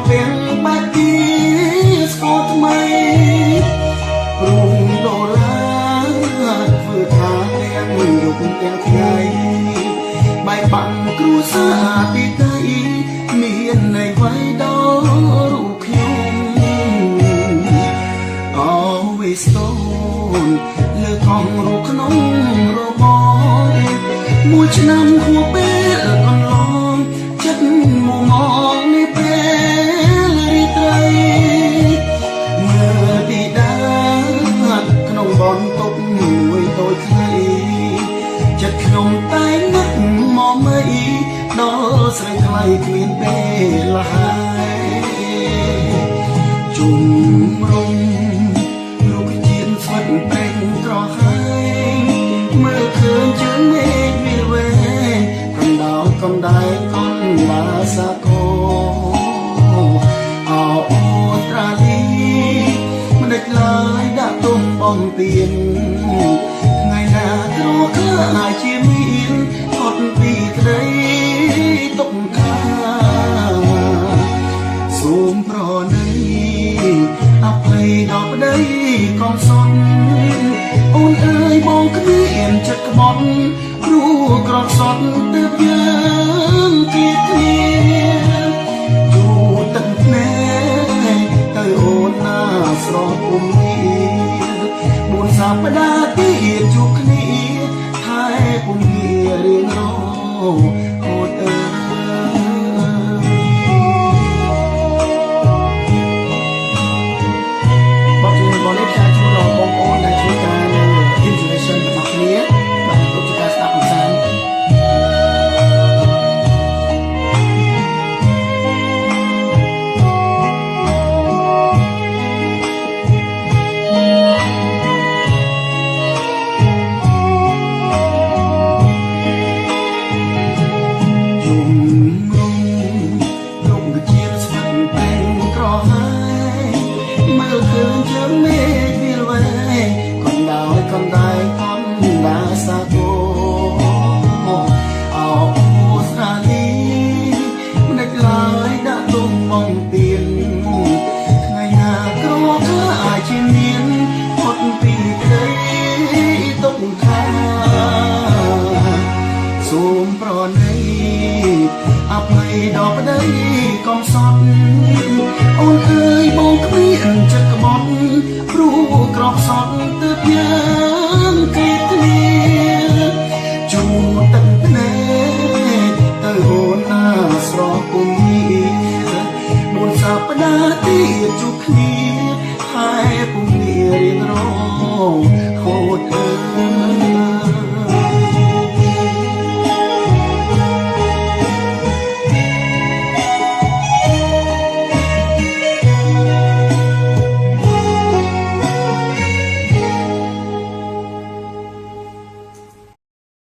ពាំងបាត់ទីស្គាល់ថ្មីរូបដុល្លារធ្វើថាទាំងយប់ទាំងថ្ងៃបែកបាក់គ្រួសារទីដៃមានในไว้ដល់រូបខ្ញុំ Always stone លើកងរូបក្នុងរបស់មួយឆ្នាំហួសពេលកន្លងចិត្តមុំងនេះពេលរីត្រីមើលទីដាក្នុងបនតុបមួយតូចខ្លីចិត្តខ្ញុំតែនឹកមកមិនដល់ស្រីថ្លៃគ្មានពេលហើយជុំរុំរូបជាតិស្វិតប្រេងក្រហើយមើលឃើញជើងមេឃវាវែងកំដៅកំដែងកុនបាសាកោអូត្រាលីមិនដេចឡើយដាក់ទុំបំពេញថ្ងៃណាក្រខ្លាចជាមានផុតពីក្តីទុកខាសូមប្រណីអភ័យដល់ប្តីកុំសន់អូនអើយបងគ្មានចិត្តក្បត់ព្រោះក្រត់សត់ទើបយើងគៀតគ្នាយូរទឹកភ្នែកទៅអូនណាស្រស់ពុំនេះ4 សប្តាហ៍ទៀតជួបគ្នាថែពុំងាររៀងរអូនអើសូមប្រណីអភ័យដល់ប្តីកុំសត់អូនអើយបងគ្មានចិត្តក្បត់ព្រោះក្រក់សត់ទើបយើងគិតគ្នាជូរទឹកភ្នែកទៅអូនណាស្រស់ពុំនេះ4 សប្តាហ៍ទៀតជួបគ្នាហើយពុំងាររៀងរហូតអើយ